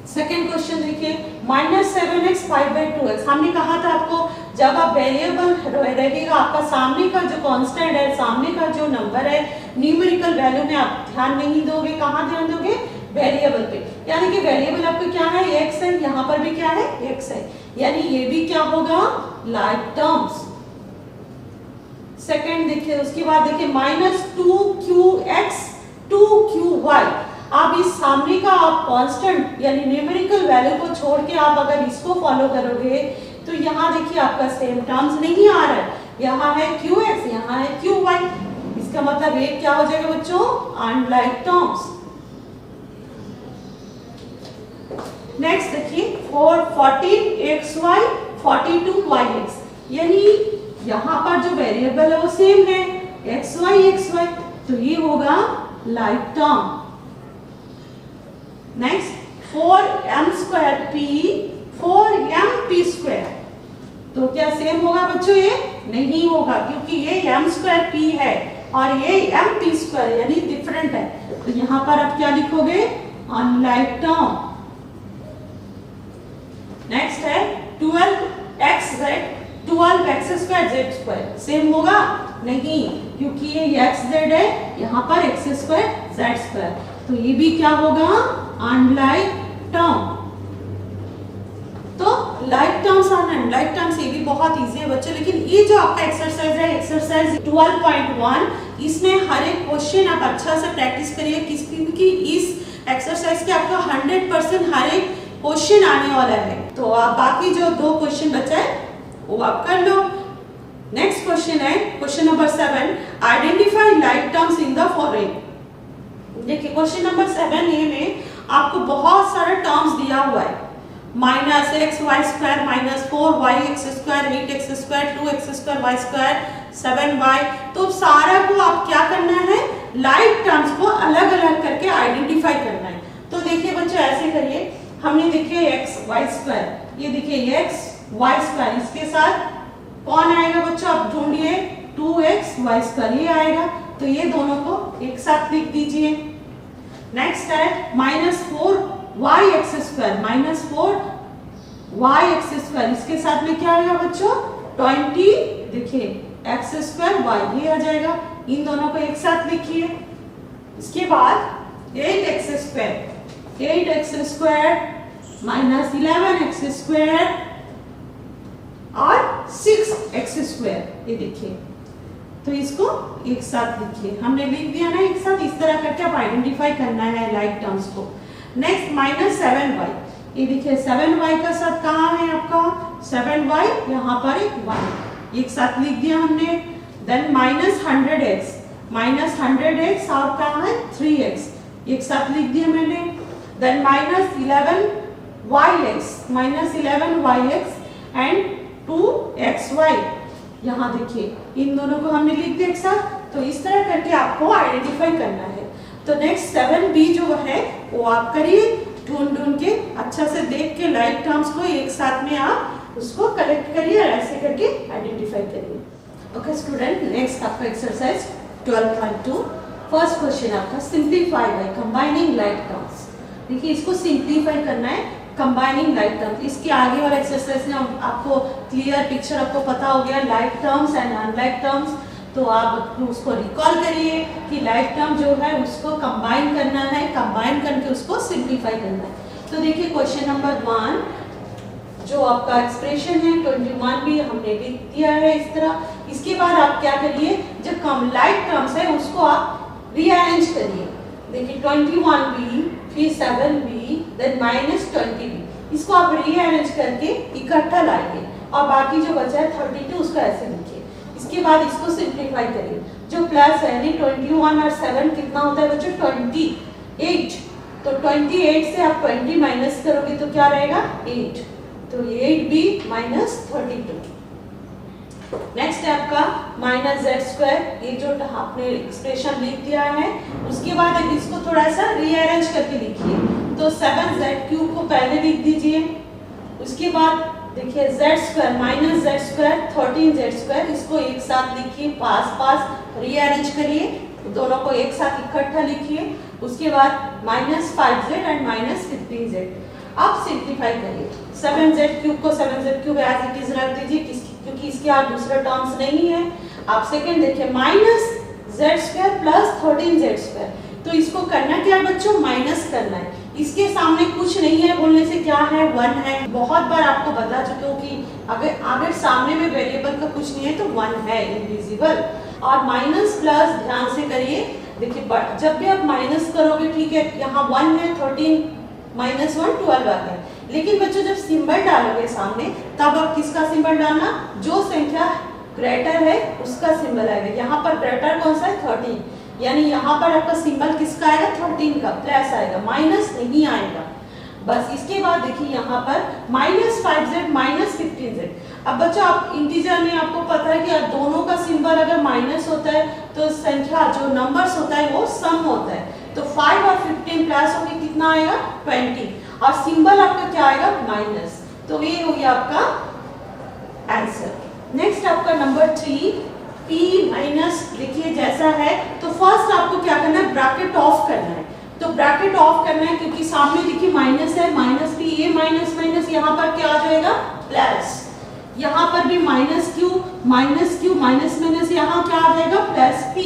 सेकेंड क्वेश्चन देखिए -7x 5/2x। हमने कहा था आपको जब आप वेरिएबल रहेगा आपका सामने का जो कांस्टेंट है, सामने का जो नंबर है, न्यूमेरिकल वैल्यू में आप ध्यान नहीं दोगे, कहाँ ध्यान दोगे, वेरिएबल पे। यानी कि वेरिएबल आपको क्या है, x है, यहाँ पर भी क्या है, x है, यानी ये भी क्या होगा, लाइक टर्म्स। सेकेंड देखिए, उसके बाद देखिए -2qx 2qy। आप इस सामने का आप कांस्टेंट यानी न्यूमेरिकल वैल्यू को छोड़ के आप अगर इसको फॉलो करोगे तो यहाँ देखिए आपका सेम टर्म्स नहीं आ रहा है, यहाँ है qx, यहाँ है qy, इसका मतलब एक क्या हो जाएगा बच्चों, अनलाइक टर्म्स। नेक्स्ट देखिए 14xy 42yx, यानी यहाँ पर जो वेरिएबल है वो सेम है xy, तो ये होगा like term. Next 4m² p 4mp², तो क्या सेम होगा बच्चों? ये नहीं होगा, क्योंकि ये m² p है और ये mp² यानी डिफरेंट है। तो यहाँ पर आप क्या लिखोगे? Unlike term. नेक्स्ट है 12x² 12x² सेम होगा? नहीं, क्योंकि ये xz है, यहाँ पर x²z², तो ये भी क्या होगा? Unlike term. तो लाइक टर्म्स और अनलाइक टर्म्स ये भी बहुत इजी है बच्चों, लेकिन ये जो आपका एक्सरसाइज है, एक्सरसाइज 12.1, इसमें हर एक क्वेश्चन आप अच्छा से प्रैक्टिस करिए, क्योंकि इस एक्सरसाइज के आपका 100% हर एक क्वेश्चन आने वाला है। तो आप बाकी जो 2 क्वेश्चन बचा है वो आप कर लो। नेक्स्ट क्वेश्चन है question number 7, identify like terms in the following. देखिए क्वेश्चन नंबर 7A में आपको बहुत सारे टर्म्स दिया हुआ है, -xy² -4yx², 8x², 2x²y², 7y, तो सारा को आप क्या करना है? लाइक टर्म्स को अलग अलग करके आइडेंटिफाई करना है। तो देखिए बच्चों ऐसे करिए, हमने देखिए xy², ये देखिए xy², इसके साथ कौन आएगा बच्चों? आप ढूंढिए 2xy², ये आएगा, तो ये दोनों को एक साथ लिख दीजिए। नेक्स्ट है -4yx², -4yx², इसके साथ में क्या आएगा बच्चों? 20, देखिए x²y, ये आ जाएगा, इन दोनों को एक साथ लिखिए। इसके बाद 8x² -11x² और 6x², ये देखिए, तो इसको एक साथ लिखिए। हमने लिख दिया ना एक साथ, इस तरह करके आप आइडेंटिफाई करना है लाइक टर्म्स को। नेक्स्ट -7y, ये देखिए 7y का साथ कहाँ है आपका? 7y, यहाँ पर एक 1, एक साथ लिख दिया हमने। देन -100x और कहाँ है? 3x, एक साथ लिख दिया मैंने। देन -11yx एंड 2xy, यहाँ देखिए इन दोनों को हमने लिख दिया एक साथ। तो इस तरह करके आपको आइडेंटिफाई करना है। तो नेक्स्ट 7B जो है वो आप करिए, ढूंढ के अच्छा से देख के लाइक टर्म्स को एक साथ में आप उसको कलेक्ट करिए और ऐसे करके आइडेंटिफाई करिए। ओके स्टूडेंट, नेक्स्ट आपका एक्सरसाइज 12.2, फर्स्ट क्वेश्चन आपका simplify by combining like terms. देखिए इसको सिंप्लीफाई करना है कंबाइनिंग लाइक टर्म्स। इसके आगे वाला एक्सरसाइज में आपको क्लियर पिक्चर आपको पता हो गया like terms and unlike terms. तो आप उसको रिकॉल करिए कि लाइक टर्म जो है उसको कंबाइन करना है, कंबाइन करके उसको सिंप्लीफाई करना है। तो देखिए क्वेश्चन नंबर 1 जो आपका एक्सप्रेशन है 21 भी हमने लिख दिया है इस तरह। इसके बाद आप क्या करिए, जो लाइक टर्म्स है उसको आप रीअरेंज करिए। देखिए 21b, फिर 7b, देन -20b, इसको आप रीअरेंज करके इकट्ठा लाइए और बाकी जो बचा है 32 उसको ऐसे लिखिए। इसके बाद इसको सिंप्लीफाई करिए। जो प्लस है यानी 21 और 7 कितना होता है बच्चों? 28। तो 28 से आप 20 माइनस करोगे तो क्या रहेगा? 8। तो 8b -32। नेक्स्ट है आपका -z², ये जो आपने एक्सप्रेशन लिख दिया है। उसके बाद इसको थोड़ा सा रीअरेंज करके लिखिए। तो 7z³ को पहले लिख दीजिए। उसके बाद देखिए z² -z², 13z², इसको एक साथ लिखिए, पास पास रीअरेंज करिए, दोनों को एक साथ इकट्ठा लिखिए। उसके बाद -5z एंड -15z। अब सिंप्लीफाई करिए। 7z³ को 7z³ एज इट इज रख दीजिए, क्योंकि इसके आप दूसरा टर्म्स नहीं है। आप सेकंड देखिए -z² + 13z²। तो इसको करना क्या है बच्चों? माइनस करना है। इसके सामने कुछ नहीं है बोलने से क्या है? 1 है। बहुत बार आपको बता चुके हो कि अगर सामने में वेरिएबल का कुछ नहीं है तो 1 है, इनविजिबल। और माइनस प्लस ध्यान से करिए। देखिए जब भी आप माइनस करोगे, ठीक है, यहाँ 1 है, 13 -1 12 आ गया। लेकिन बच्चों जब सिंबल डालोगे सामने, तब आप किसका सिंबल डालना? जो संख्या ग्रेटर है उसका सिंबल आएगा। यहाँ पर ग्रेटर कौन सा है? 13, यानी यहाँ पर आपका सिंबल किसका आएगा? 13 का, प्लस आएगा, माइनस नहीं आएगा। बस इसके बाद देखिए यहाँ पर -5z -15z। अब बच्चों आप इंटीजर में आपको पता है कि दोनों का सिंबल अगर माइनस होता है तो संख्या जो नंबर्स होता है वो सम होता है। तो 5 और 15 प्लस होके कितना आएगा 20 और सिंबल आपका क्या आएगा माइनस। तो ये हो गया आपका आंसर। नेक्स्ट आपका नंबर 3 p माइनस देखिए जैसा है तो फर्स्ट आपको क्या करना है ब्रैकेट ऑफ करना है। तो ब्रैकेट ऑफ करना है क्योंकि सामने देखिए माइनस है माइनस p ये माइनस माइनस यहाँ पर क्या आ जाएगा प्लस। यहाँ पर भी माइनस क्यू माइनस माइनस यहाँ क्या आ जाएगा प्लस p।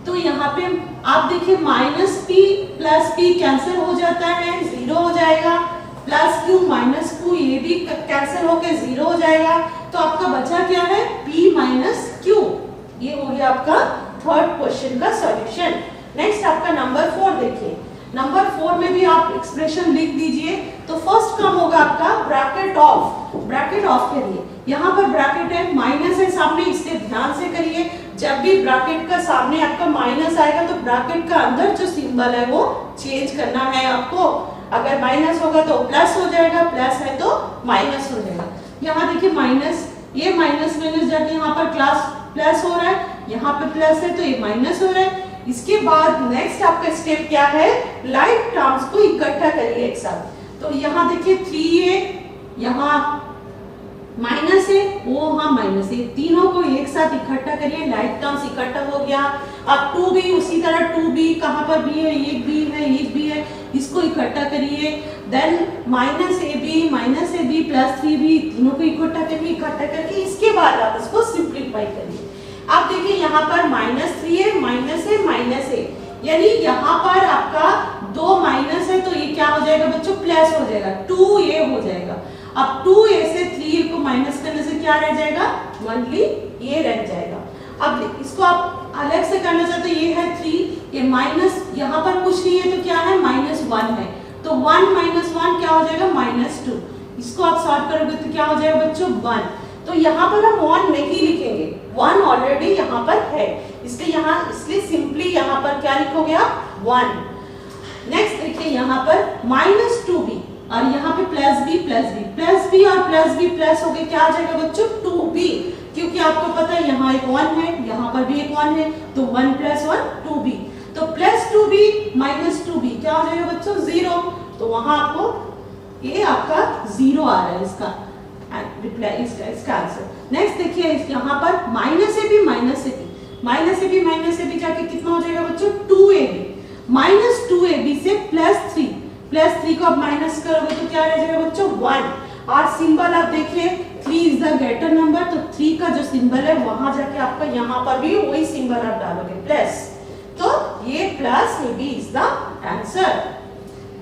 तो यहाँ पे आप देखिए minus p plus p cancel हो जाता है 0 हो जाएगा प्लस q माइनस q ये भी कैंसिल होकर 0 हो जाएगा। तो आपका बचा क्या है p माइनस q। ये हो गया आपका थर्ड क्वेश्चन का सॉल्यूशन। नेक्स्ट आपका नंबर 4 देखिए। नंबर 4 में भी आप एक्सप्रेशन लिख दीजिए। तो फर्स्ट काम होगा आपका ब्रैकेट ऑफ। ब्रैकेट ऑफ करिए यहाँ पर ब्रैकेट है माइनस है सामने इसलिए ध्यान से करिए। जब भी ब्रैकेट का सामने आपका माइनस आएगा तो ब्रैकेट का अंदर जो सिंबल है वो चेंज करना है आपको। अगर माइनस होगा तो प्लस हो जाएगा प्लस है तो माइनस हो जाएगा। यहाँ देखिए माइनस ये माइनस माइनस जाके यहाँ पर क्लास प्लस हो रहा है यहाँ पे प्लस है तो ये माइनस हो रहा है। इसके बाद नेक्स्ट आपका स्टेप क्या है लाइक टर्म्स को इकट्ठा करिए एक साथ। तो यहाँ देखिए 3a यहाँ माइनस है वो हाँ माइनस है तीनों को एक साथ इकट्ठा करिए लाइक टर्म्स इकट्ठा हो गया। अब 2b उसी तरह 2b कहाँ पर भी है एक b है इसको इकट्ठा करिए। देन -ab प्लस 3b तीनों को इकट्ठा करके इसके बाद आप इसको सिंप्लीफाई करिए। आप देखिए यहाँ पर -3a माइनस है यानी यहाँ पर आपका 2 माइनस है तो ये क्या हो जाएगा बच्चों प्लस हो जाएगा 2a हो जाएगा। अब 2a से 3 को माइनस करने से क्या रह जाएगा ओनली ये रह जाएगा। अब इसको आप अलग से करना चाहते ये है 3 ये माइनस यहाँ पर कुछ नहीं है तो क्या है -1 है तो 1 - 1 क्या हो जाएगा -2। इसको आप सॉल्व करोगे तो क्या हो जाएगा बच्चों 1। तो यहाँ पर हम 1 नहीं लिखेंगे 1 ऑलरेडी यहाँ पर है इसलिए सिंपली यहाँ पर क्या लिखोगे आप 1। नेक्स्ट देखिए यहाँ पर -2b और यहाँ पे प्लस b और प्लस b प्लस हो गए क्या आ जाएगा बच्चों 2b क्योंकि आपको पता है यहाँ एक 1 है यहाँ पर भी एक 1 है तो 1 + 1 2b। तो प्लस 2b माइनस 2b क्या हो जाएगा बच्चों 0। तो वहां आपको ये आपका 0 आ रहा है इसका रिप्लाई इसका आंसर। नेक्स्ट देखिए यहाँ पर -ab जाके कितना हो जाएगा बच्चों 2ab -2ab से +3 को आप माइनस करोगे तो क्या रह जाएगा बच्चों 1। और सिंबल आप देखिए 3 इज द ग्रेटर नंबर तो 3 का जो सिंबल है वहां जाके आपका यहाँ पर भी वही सिंबल आप डालोगे प्लस तो ये +ab इज द आंसर।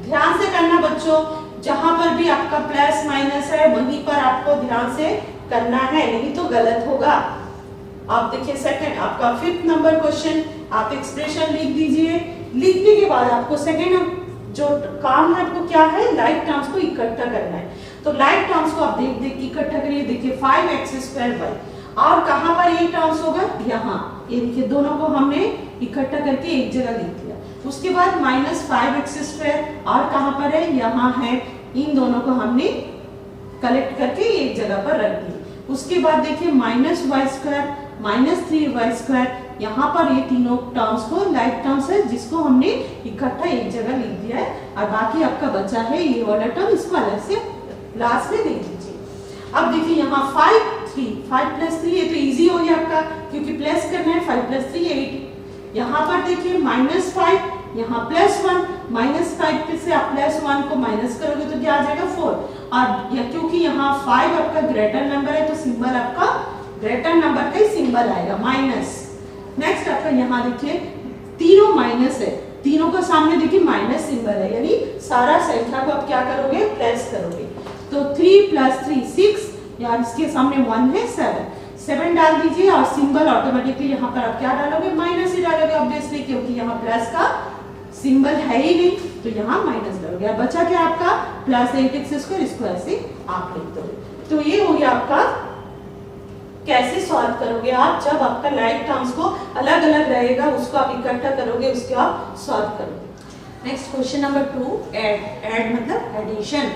ध्यान से करना बच्चों जहां पर भी आपका प्लस माइनस है वहीं पर आपको ध्यान से करना है नहीं तो गलत होगा। आप देखिए सेकंड आपका 5th नंबर क्वेश्चन आप एक्सप्रेशन लिख दीजिए। लिखने के बाद आपको सेकंड जो काम है आपको क्या है लाइक टर्म्स को इकट्ठा करना है। तो लाइक टर्म्स को आप देख इकट्ठा करिए। देखिए 5x² और कहां पर ये टर्म्स होगा यहाँ ये देखिए दोनों को हमने इकट्ठा करके एक जगह लिख दिया। उसके बाद -5x² और कहां पर है यहाँ है इन दोनों को हमने कलेक्ट करके एक जगह पर रख दिया। उसके बाद देखिए -y² -3y² यहाँ पर ये तीनों टर्म्स को लाइक टर्म्स है जिसको हमने इकट्ठा एक जगह लिख दिया है और बाकी आपका बचा है ये वाला टर्म इसको अलग से लास्ट में देख लीजिए। अब देखिए यहाँ 5 + 3 ये तो इजी हो गया आपका क्योंकि प्लस करना है 5 + 3 8। यहाँ पर देखिए -5 यहाँ +1 -5 से आप +1 को माइनस करोगे तो क्या आ जाएगा 4 और क्योंकि यहाँ 5 आपका ग्रेटर नंबर है तो सिंबल आपका ग्रेटर नंबर का ही सिंबल आएगा माइनस। नेक्स्ट आपका यहाँ देखिए तीनों माइनस है तीनों को सामने देखिए माइनस सिंबल है यानी सारा संख्या को आप क्या करोगे प्लस करोगे। तो 3 + 3 6 यार इसके सामने 1 है 7 डाल दीजिए और सिंबल ऑटोमेटिकली यहाँ पर आप क्या डालोगे माइनस ही डालोगे ऑब्वियसली क्योंकि यहाँ प्लस का सिंबल है ही नहीं तो यहाँ माइनस डालोगे। अब बचा क्या आपका +8x²। इसको ऐसे आप लिख दोगे। तो ये हो गया आपका कैसे सॉल्व करोगे आप जब आपका लाइक टर्म्स को अलग अलग रहेगा उसको आप इकट्ठा करोगे उसके आप सॉल्व करोगे। नेक्स्ट क्वेश्चन नंबर 2, ऐड मतलब एडिशन।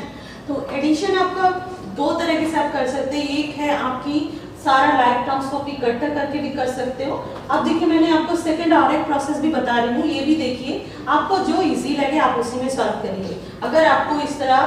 तो एडिशन आपका दो तरीके से आप कर सकते हैं। एक है आपकी सारा लाइक टर्म्स को इकट्ठा करके भी कर सकते हो। अब देखिए मैंने आपको सेकंड और एक प्रोसेस भी बता रही हूँ, ये भी देखिए, आपको जो इजी लगे आप उसी में सॉल्व करिए। अगर आपको इस तरह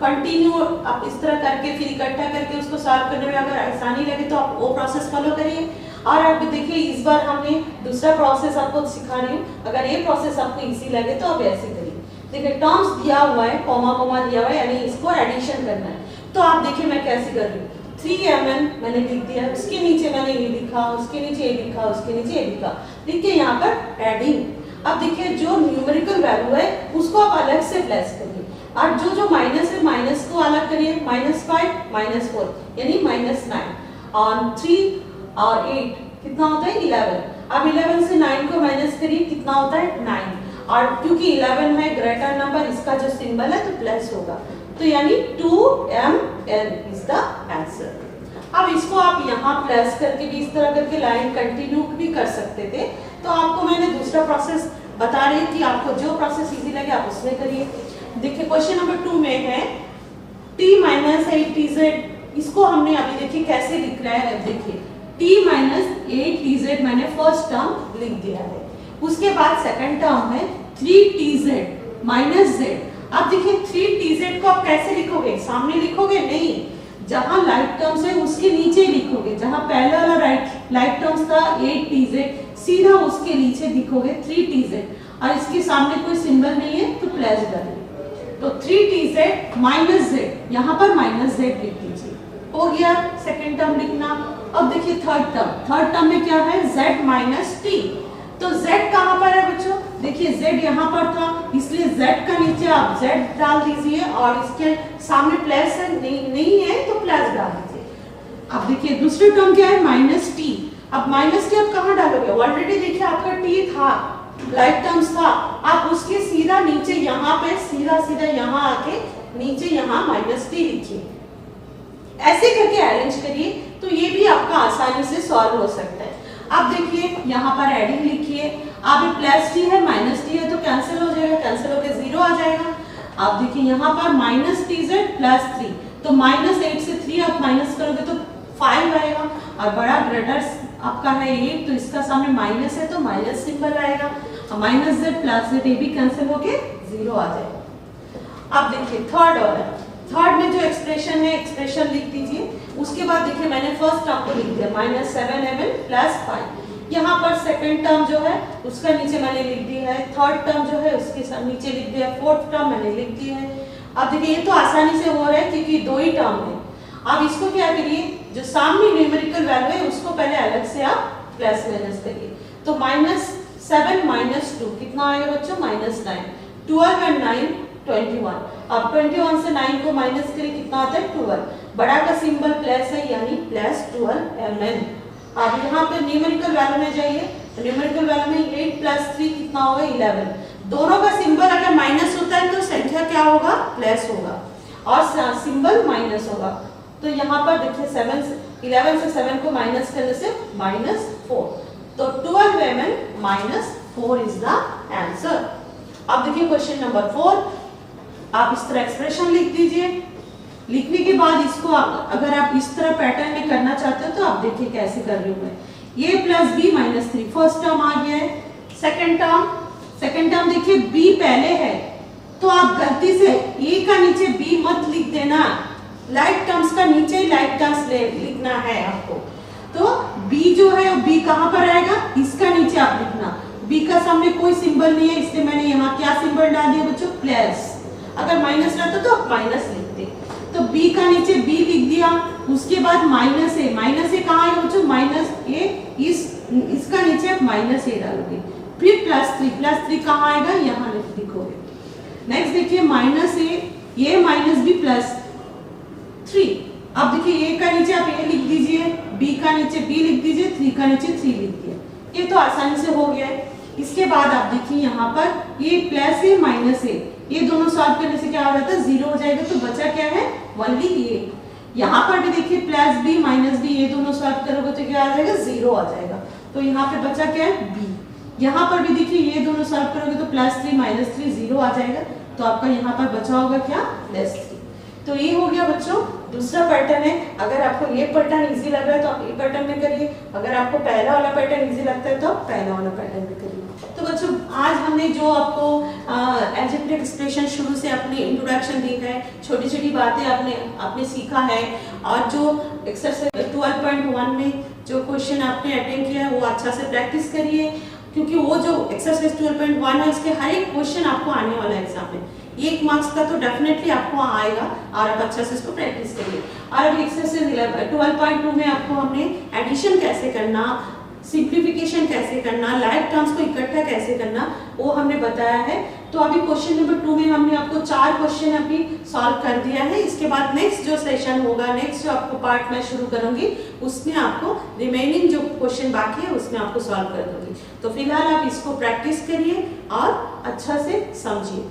कंटिन्यू आप इस तरह करके फिर इकट्ठा करके उसको सॉल्व करने में अगर आसानी लगे तो आप वो प्रोसेस फॉलो करिए। और आप देखिए इस बार हमने दूसरा प्रोसेस आपको सिखा रही हूँ, अगर ये प्रोसेस आपको इजी लगे तो आप ऐसे करिए। देखिए टर्म्स दिया हुआ है, कॉमा कॉमा दिया हुआ है, यानी इसको एडिशन करना है। तो आप देखिए मैं कैसे कर रही हूँ। 3mn मैंने लिख दिया, उसके नीचे मैंने ये लिखा, उसके नीचे ये लिखा, उसके नीचे ये लिखा, देखिए यहाँ पर एडिंग। अब देखिए जो न्यूमेरिकल वैल्यू है उसको आप अलग से प्लेस करिए, और जो माइनस है माइनस को अलग करिए, -5 -4 यानी -9 और 3 और 8 कितना होता है 11। अब 11 से 9 को माइनस करिए, कितना होता है 9, और क्योंकि 11 में ग्रेटर नंबर इसका जो सिंबल है तो प्लस होगा, तो यानी 2mn इज द आंसर। अब इसको आप यहाँ प्लस करके भी इस तरह करके लाइन कंटिन्यू भी कर सकते थे। तो आपको मैंने दूसरा प्रोसेस बता रही थी, आपको जो प्रोसेस इजी लगे आप उसमें करिए। देखिए क्वेश्चन नंबर 2 में है t-8tz, इसको हमने अभी देखिए कैसे लिख रहा है। देखिए t-8tz मैंने फर्स्ट टर्म लिख दिया है, उसके बाद सेकंड टर्म है 3tz -z। अब देखिए 3tz को आप कैसे लिखोगे, सामने लिखोगे नहीं, जहां लाइक टर्म्स है उसके नीचे लिखोगे। जहां पहला वाला लाइक टर्म्स था 8tz, सीधा उसके नीचे लिखोगे 3tz, और इसके सामने कोई सिंबल नहीं है तो प्लस डालिए। तो 3tz -z, यहाँ पर -z लिख दीजिए, हो गया सेकेंड टर्म लिखना। अब देखिए थर्ड टर्म में क्या है, z -t। तो z कहां पर है बच्चों, देखिए z यहाँ पर था, इसलिए z का नीचे आप z डाल दीजिए, और इसके सामने प्लस है नहीं है तो प्लस डाल दीजिए। अब देखिए दूसरी टर्म क्या है -t। अब -t आप कहां डालोगे, ऑलरेडी देखिए आपका t था, लाइक टर्म्स था, आप उसके सीधा नीचे यहाँ पे सीधा यहाँ आके नीचे यहाँ -t लिखिए। ऐसे करके अरेंज करिए तो ये भी आपका आसानी से सॉल्व हो सकता है। अब देखिए यहाँ पर एडिंग लिखिए, अब प्लस t है -t है तो कैंसिल हो जाएगा, कैंसिल होकर 0 आ जाएगा। अब देखिए यहाँ पर -tz +3, तो -8 से 3 आप माइनस करोगे तो 5 आएगा, और बड़ा ग्रेटर आपका है 8 तो इसका सामने माइनस है तो माइनस सिंबल आएगा, और -z +z ये भी कैंसिल होके 0 आ जाएगा। अब देखिए थर्ड में जो एक्सप्रेशन है एक्सप्रेशन लिख दीजिए। उसके बाद देखिए मैंने फर्स्ट टर्म को लिख दिया -7mn + 5। यहाँ पर सेकंड टर्म जो है उसका नीचे मैंने लिख दिया है, थर्ड टर्म जो है उसके नीचे लिख दिया, फोर्थ टर्म मैंने लिख दिया है। अब देखिए ये तो आसानी से हो रहा है क्योंकि दो ही टर्म है। अब इसको क्या करिए, जो सामने न्यूमेरिकल वैल्यू है उसको पहले अलग से आप प्लस माइनस करिए। तो -7 - 2 कितना आएगा बच्चों, -9। 12 और 9 21। अब 21 से 9 को माइनस करें कितना आता है 12, बड़ा का सिंबल प्लस है यानी +12mn। अब यहाँ पे न्यूमेरिकल वैल्यू में जाइए, न्यूमेरिकल वैल्यू में 8 + 3 कितना होगा 11। दोनों का सिंबल अगर माइनस होता है तो संख्या क्या होगा, प्लस होगा, और सिंबल माइनस होगा। तो यहाँ पर देखिए 11 से 7 को माइनस करने से -4, तो 12mn -4 इज द आंसर। अब देखिए क्वेश्चन नंबर 4, आप इस तरह एक्सप्रेशन लिख दीजिए। लिखने के बाद इसको अगर आप इस तरह पैटर्न में करना चाहते हो तो आप देखिए कैसे कर रही हूँ मैं। a + b - 3 फर्स्ट टर्म आ गया है। सेकंड टर्म देखिए b पहले है तो आप गलती से a का नीचे b मत लिख देना, लाइक टर्म्स का नीचे ही लाइक टर्म्स लिखना है आपको। तो b जो है वो b कहाँ पर आएगा, इसका नीचे आप लिखना। b का सामने कोई सिंबल नहीं है इसलिए मैंने यहाँ क्या सिंबल डाल दिया बच्चों, प्लस। अगर माइनस रहता तो आप माइनस लिखते, तो b का नीचे b लिख दिया। उसके बाद -a कहाँ है बच्चों, -a, इसका नीचे आप -a डालोगे। फिर +3 कहाँ आएगा, यहाँ लिखोगे। नेक्स्ट देखिए -a - b + 3। अब देखिए a का नीचे आप a लिख दीजिए, b का नीचे b लिख दीजिए, 3 का नीचे 3 लिख दिया। ये तो आसानी से हो गया है। इसके बाद आप देखिए यहाँ पर ये +a - a, ये दोनों सॉल्व करने से क्या हो जाता है, 0 हो जाएगा, तो बचा क्या है, ओनली a। यहाँ पर भी देखिए +b - b, ये दोनों सॉल्व करोगे तो क्या आ जाएगा, 0 आ जाएगा, तो यहाँ पे बचा क्या है, b। यहाँ पर भी देखिए ये दोनों सॉल्व करोगे तो +3 -3 0 आ जाएगा, तो आपका यहाँ पर बचा होगा क्या, -3। तो ये हो गया बच्चों दूसरा पैटर्न है। अगर आपको ये पैटर्न इजी लग रहा है तो आप ये पैटर्न में करिए, अगर आपको पहला वाला पैटर्न इजी लगता है तो पहला वाला पैटर्न में करिए। तो बच्चों आज हमने जो आपको अलजेब्रिक एक्सप्रेशन शुरू से अपनी इंट्रोडक्शन दी है, छोटी छोटी बातें आपने सीखा है, और जो एक्सरसाइज 12.1 में जो क्वेश्चन आपने अटेंड किया है वो अच्छा से प्रैक्टिस करिए, क्योंकि वो जो एक्सरसाइज 12.1 है उसके हर एक क्वेश्चन आपको आने वाला है एग्जाम में, 1 मार्क्स का तो डेफिनेटली आपको आएगा, और आप अच्छा से इसको प्रैक्टिस करिए। और अभी एक्सरसाइज 12.2 में आपको हमने एडिशन कैसे करना, सिंप्लीफिकेशन कैसे करना, लाइक टर्म्स को इकट्ठा कैसे करना वो हमने बताया है। तो अभी क्वेश्चन नंबर 2 में हमने आपको 4 क्वेश्चन अभी सॉल्व कर दिया है। इसके बाद नेक्स्ट जो सेशन होगा, नेक्स्ट जो आपको पार्ट मैं शुरू करूंगी उसमें आपको रिमेनिंग जो क्वेश्चन बाकी है उसमें आपको सॉल्व कर दूंगी। तो फिलहाल आप इसको प्रैक्टिस करिए और अच्छा से समझिए।